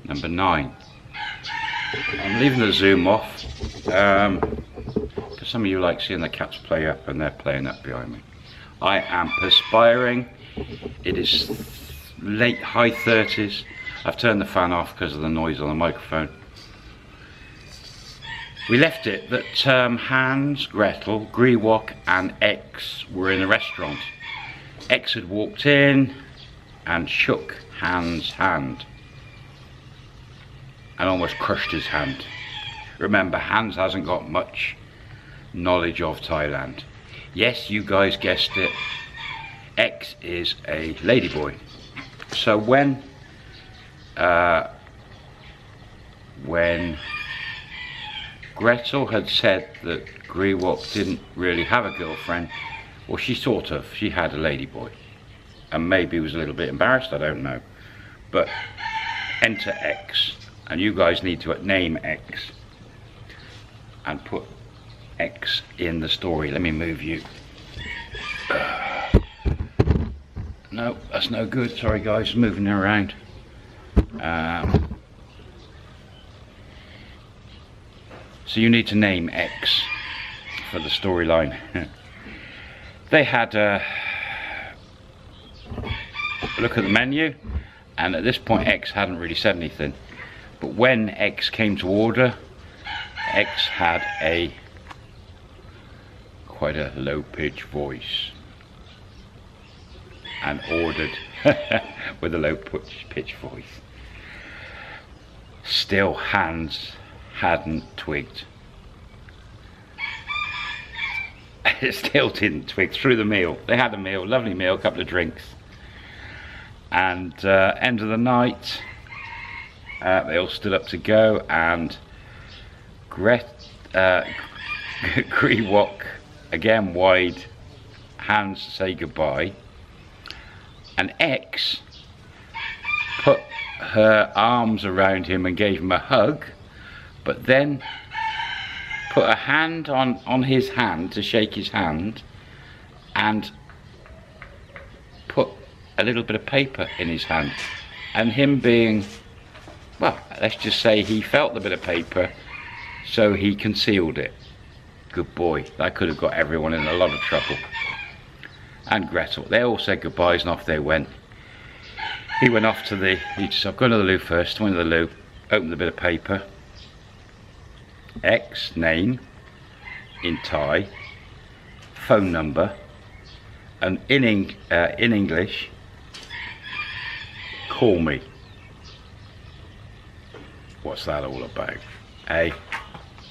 number 9. I'm leaving the zoom off because some of you like seeing the cats play up, and they're playing up behind me. I am perspiring. It is late high 30s. I've turned the fan off because of the noise on the microphone. We left it that Hans, Gretel, Grewok and X were in a restaurant. X had walked in and shook Hans' hand and almost crushed his hand. Remember, Hans hasn't got much knowledge of Thailand. Yes, you guys guessed it. X is a ladyboy. So when Gretel had said that Grewok didn't really have a girlfriend, well, she sort of. She had a ladyboy, and maybe was a little bit embarrassed, I don't know. But enter X, and you guys need to name X and put X in the story. Let me move you. No, that's no good. Sorry guys, moving around. So you need to name X for the storyline. They had a look at the menu, and at this point X hadn't really said anything. But when X came to order, X had quite a low-pitched voice and ordered with a low-pitched voice. Still, Hans hadn't twigged. It still didn't twig through the meal. They had a meal, lovely meal, a couple of drinks, and end of the night they all stood up to go, and Grewok again wide hands to say goodbye, and X put her arms around him and gave him a hug, but then put a hand on his hand to shake his hand, and put a little bit of paper in his hand. And him being, well, let's just say he felt the bit of paper, so he concealed it. Good boy. That could have got everyone in a lot of trouble. And Gretel, they all said goodbyes and off they went. He went off to he said, I've gone to the loo first. Went to the loo, opened the bit of paper. X name in Thai, phone number, and in English, call me. What's that all about?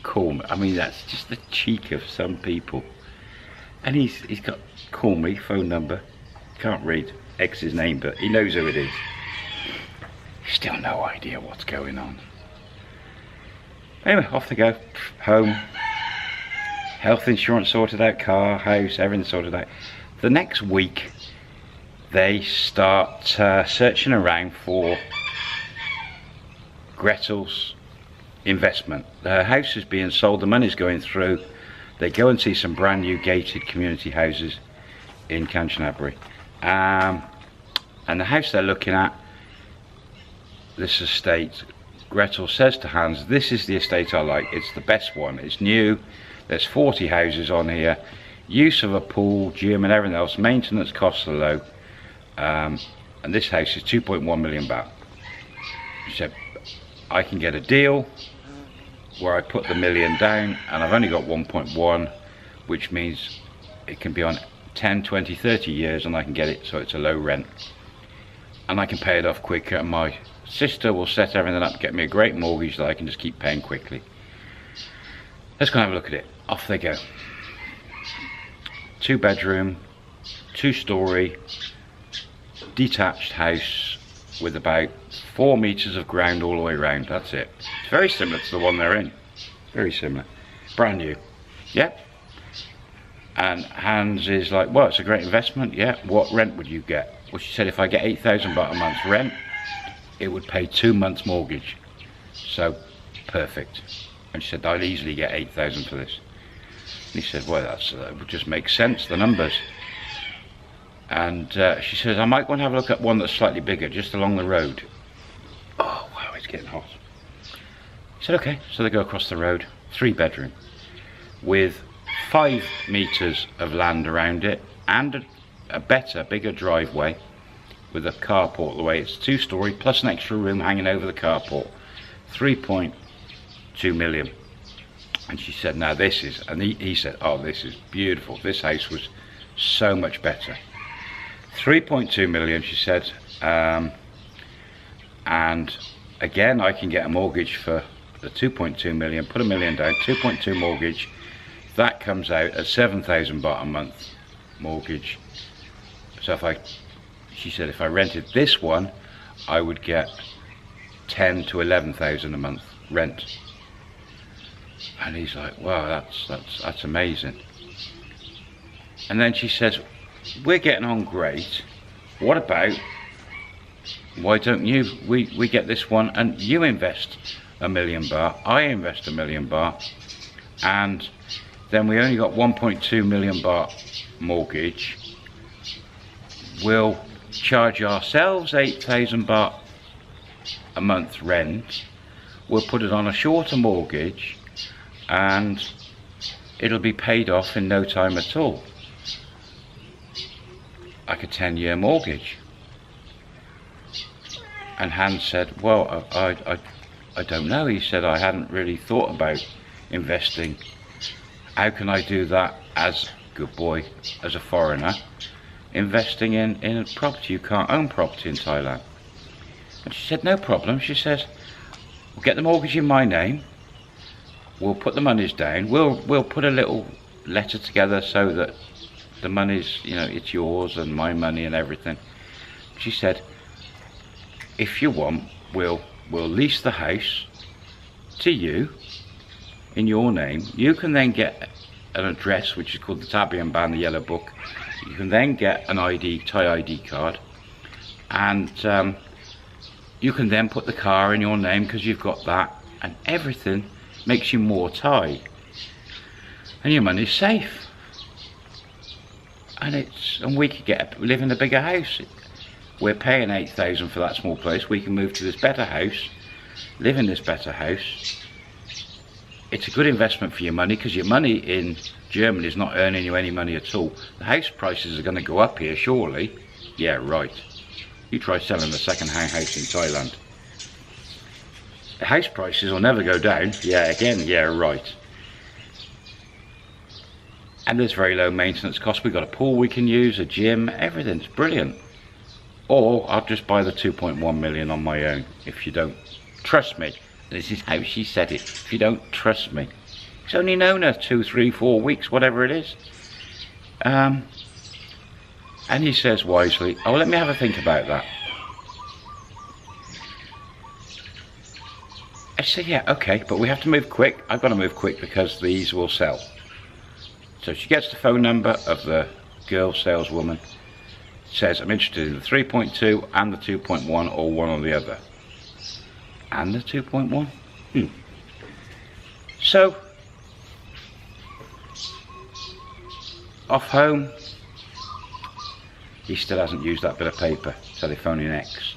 Call me. I mean, that's just the cheek of some people. And he's got call me, phone number. Can't read X's name, but he knows who it is. Still no idea what's going on. Anyway, off they go, home. Health insurance sorted out, car, house, everything sorted out. The next week, they start searching around for Gretel's investment. Her house is being sold, the money's going through. They go and see some brand new gated community houses in Kanchanaburi. And the house they're looking at, this estate, Gretel says to Hans, this is the estate I like, it's the best one, it's new, there's 40 houses on here, use of a pool, gym and everything else, maintenance costs are low, and this house is 2.1 million baht. She said, I can get a deal where I put the million down and I've only got 1.1, which means it can be on 10, 20, 30 years and I can get it so it's a low rent. And I can pay it off quicker, and my sister will set everything up, get me a great mortgage that I can just keep paying quickly. Let's go and have a look at it. Off they go. 2 bedroom, 2 story, detached house with about 4 meters of ground all the way around. That's it. It's very similar to the one they're in. Very similar. Brand new. Yep. And Hans is like, well, it's a great investment. Yeah. What rent would you get? Well, she said if I get 8,000 baht a month rent, it would pay 2 months mortgage. So perfect. And she said, I'll easily get 8,000 for this. And he said, well, that would just make sense, the numbers. And she says, I might want to have a look at one that's slightly bigger, just along the road. Oh wow, it's getting hot. He said, okay. So they go across the road, 3-bedroom, with 5 meters of land around it, and a better, bigger driveway with a carport the way. It's 2-story plus an extra room hanging over the carport. 3.2 million. And she said, now this is, and he said, oh, this is beautiful. This house was so much better. 3.2 million, she said. And again, I can get a mortgage for the 2.2 million, put $1 million down, 2.2 mortgage. That comes out at 7,000 baht a month mortgage. So she said, if I rented this one, I would get 10 to 11,000 a month rent. And he's like, wow, that's amazing. And then she says, we're getting on great. What about, why don't we get this one and you invest $1 million baht, I invest $1 million baht, and then we only got 1.2 million baht mortgage. We'll charge ourselves 8,000 baht a month rent. We'll put it on a shorter mortgage and it'll be paid off in no time at all. Like a 10-year mortgage. And Hans said, well, I don't know. He said, I hadn't really thought about investing. How can I do that as, good boy, as a foreigner, investing in a property? You can't own property in Thailand. And she said, no problem. She says, we'll get the mortgage in my name. We'll put the monies down. We'll put a little letter together so that the money's, you know, it's yours and my money and everything. She said, if you want, we'll lease the house to you in your name. You can then get an address which is called the Tabian Ban, the yellow book. You can then get an ID, Thai ID card, and you can then put the car in your name because you've got that, and everything makes you more Thai, and your money's safe. And we could live in a bigger house. We're paying 8,000 for that small place. We can move to this better house, live in this better house. It's a good investment for your money because your money in Germany is not earning you any money at all. The house prices are going to go up here, surely. Yeah, right. You try selling a second-hand house in Thailand. The house prices will never go down. Yeah, again, yeah, right. And there's very low maintenance costs. We've got a pool we can use, a gym, everything's brilliant. Or I'll just buy the 2.1 million on my own. If you don't trust me, this is how she said it. If you don't trust me, it's only known her 2, 3, 4 weeks, whatever it is. And he says wisely, oh, let me have a think about that. I said, yeah, okay, but we have to move quick. I've got to move quick because these will sell. So she gets the phone number of the girl saleswoman, says, I'm interested in the 3.2 and the 2.1 or one or the other. And the 2.1? So, off home, he still hasn't used that bit of paper, telephone in X.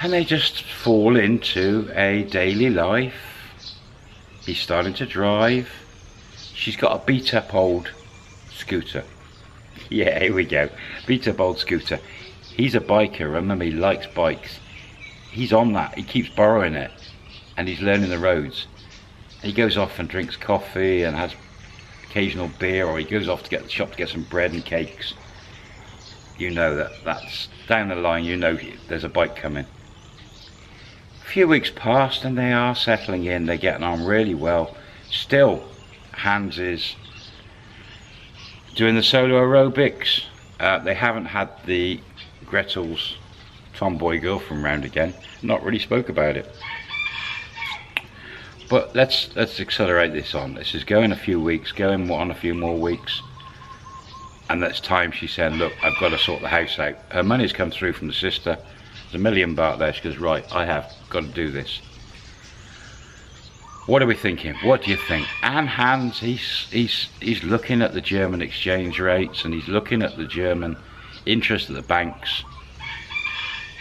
And they just fall into a daily life. He's starting to drive. She's got a beat up old scooter. Yeah, here we go. Beat up old scooter. He's a biker, remember, he likes bikes. He's on that, he keeps borrowing it. And he's learning the roads. He goes off and drinks coffee and has occasional beer, or he goes off to get the shop to get some bread and cakes. You know that's down the line, you know there's a bike coming. A few weeks passed and they are settling in, they're getting on really well. Still, Hans is doing the solo aerobics. They haven't had the Gretel's tomboy girlfriend round again. Not really spoke about it. But let's accelerate this on. This is going a few weeks, going on a few more weeks. And that's time she said, look, I've got to sort the house out. Her money's come through from the sister. There's $1 million baht there. She goes, right, I have got to do this. What are we thinking? What do you think? And Hans, he's looking at the German exchange rates and he's looking at the German interest at the banks.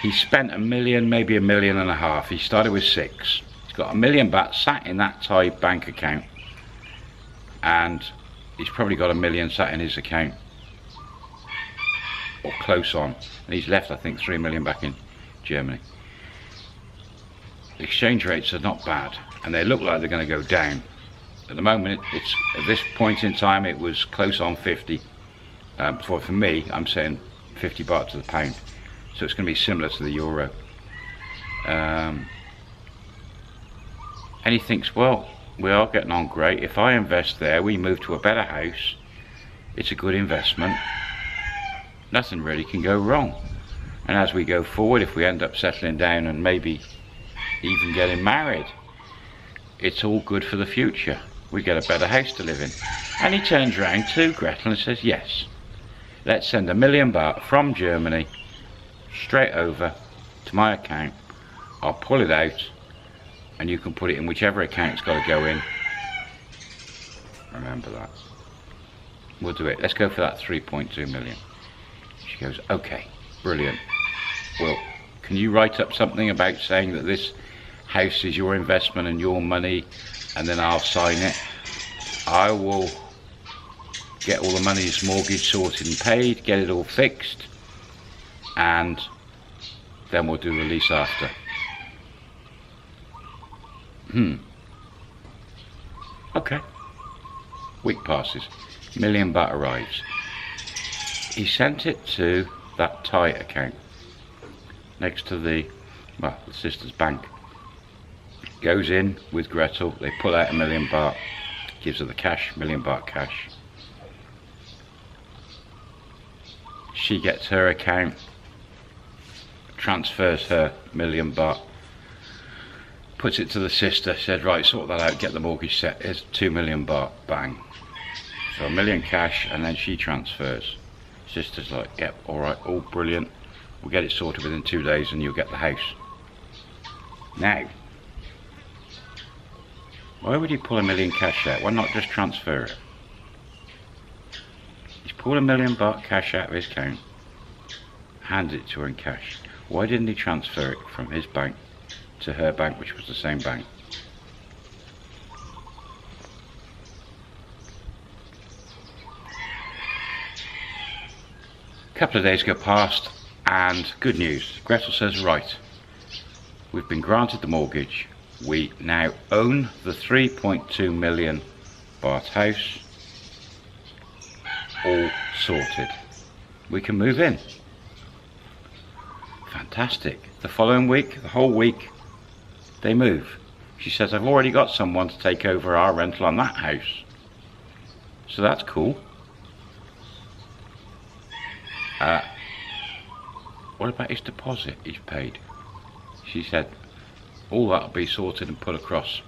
He spent $1 million, maybe $1.5 million. He started with 6. He's got $1 million baht sat in that Thai bank account, and he's probably got $1 million sat in his account, or close on, and he's left I think 3 million back in Germany. The exchange rates are not bad, and they look like they're going to go down. At the moment, it's at this point in time it was close on 50. For me, I'm saying 50 baht to the pound, so it's going to be similar to the euro. And he thinks, well, we are getting on great. If I invest there, we move to a better house. It's a good investment. Nothing really can go wrong. And as we go forward, if we end up settling down and maybe even getting married, it's all good for the future. We get a better house to live in. And he turns around to Gretel and says, yes, let's send $1 million baht from Germany straight over to my account. I'll pull it out and you can put it in whichever account it's got to go in. Remember that. We'll do it. Let's go for that 3.2 million. She goes, okay, brilliant. Well, can you write up something about saying that this house is your investment and your money, and then I'll sign it. I will get all the money's mortgage sorted and paid, get it all fixed, and then we'll do the lease after. Okay. Week passes. $1 million baht arrives. He sent it to that Thai account next to the sister's bank. Goes in with Gretel, they pull out $1 million baht, gives her the cash, $1 million baht cash. She gets her account, transfers her $1 million baht, puts it to the sister, said, right, sort that out, get the mortgage set, here's 2 million baht, bang. So $1 million cash, and then she transfers. Sister's like, yep, alright, all brilliant, we'll get it sorted within 2 days and you'll get the house. Now, why would he pull $1 million cash out? Why not just transfer it? He's pulled $1 million baht cash out of his account, handed it to her in cash. Why didn't he transfer it from his bank to her bank, which was the same bank? A couple of days go past, and good news. Gretel says, right, we've been granted the mortgage. We now own the 3.2 million baht house, all sorted. We can move in. Fantastic. The following week, the whole week, they move. She says, I've already got someone to take over our rental on that house. So that's cool. What about his deposit he's paid? She said, all that'll be sorted and put across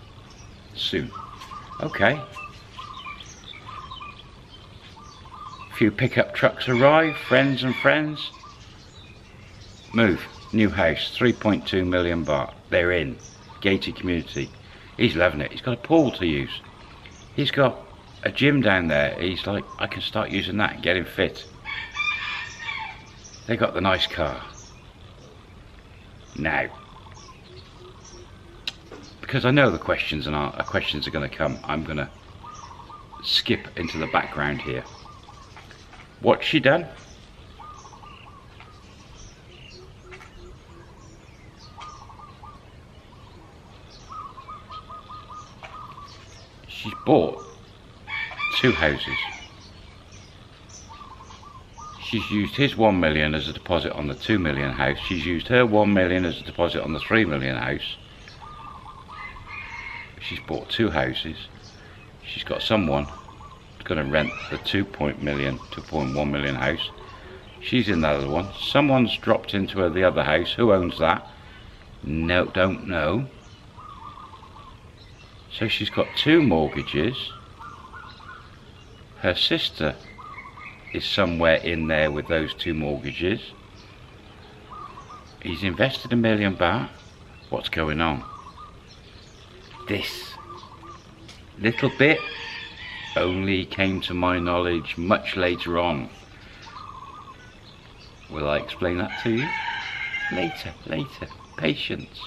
soon. Okay. A few pickup trucks arrive, friends and friends. Move. New house, 3.2 million baht. They're in. Gated community. He's loving it. He's got a pool to use. He's got a gym down there. He's like, I can start using that and get him fit. They got the nice car. Now, because I know the questions are going to come, I'm going to skip into the background here. What's she done? She's bought 2 houses. She's used his 1 million as a deposit on the 2 million house. She's used her 1 million as a deposit on the 3 million house. She's bought 2 houses. She's got someone who's going to rent the 2.1 million house. She's in that other one. Someone's dropped into her the other house. Who owns that? No, don't know. So she's got 2 mortgages. Her sister is somewhere in there with those 2 mortgages. He's invested $1 million baht. What's going on? This little bit only came to my knowledge much later on. Will I explain that to you? Later. Patience.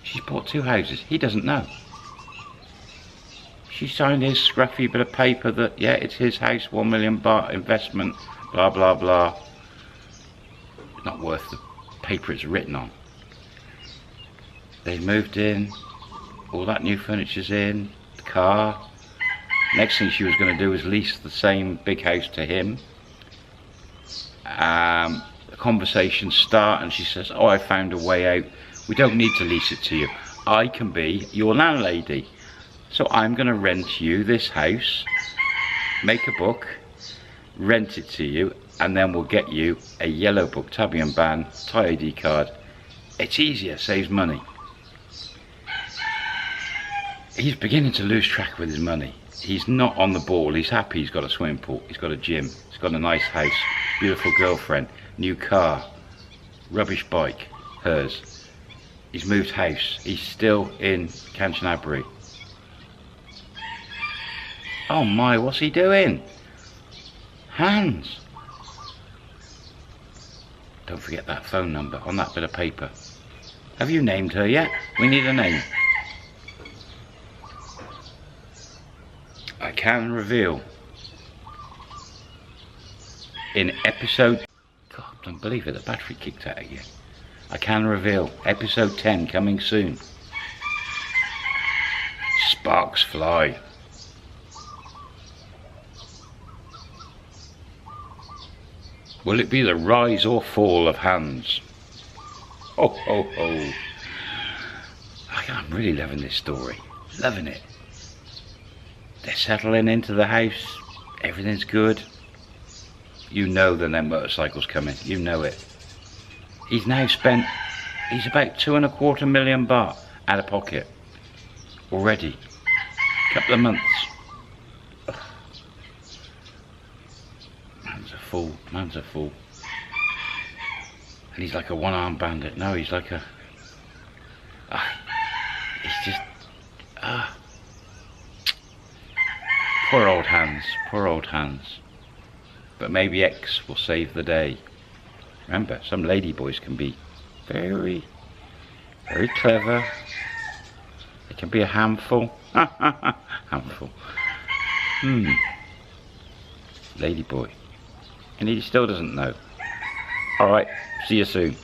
She's bought 2 houses. He doesn't know. She signed his scruffy bit of paper that, yeah, it's his house, 1 million baht investment, blah, blah, blah. Not worth the paper it's written on. They moved in. All that new furniture's in. The car. Next thing she was going to do was lease the same big house to him. The conversations start and she says, oh, I found a way out. We don't need to lease it to you. I can be your landlady. So I'm going to rent you this house, make a book, rent it to you, and then we'll get you a yellow book, Tabi and Ban, Thai ID card. It's easier, saves money. He's beginning to lose track with his money. He's not on the ball. He's happy. He's got a swimming pool. He's got a gym. He's got a nice house, beautiful girlfriend, new car, rubbish bike, hers. He's moved house. He's still in Kanchanaburi. Oh my, what's he doing? Hands. Don't forget that phone number on that bit of paper. Have you named her yet? We need a name. I can reveal in episode, God, don't believe it, the battery kicked out again. I can reveal episode 10 coming soon. Sparks fly. Will it be the rise or fall of hands? Ho ho ho. I'm really loving this story. Loving it. They're settling into the house. Everything's good. You know that their motorcycle's coming. You know it. He's now spent, he's about 2.25 million baht out of pocket. Already. Couple of months. Ugh. Man's a fool. And he's like a one-armed bandit. No, he's like a... he's just... Poor old hands. But maybe X will save the day. Remember, some ladyboys can be very, very clever. They can be a handful. Handful. Ladyboy. And he still doesn't know. Alright, see you soon.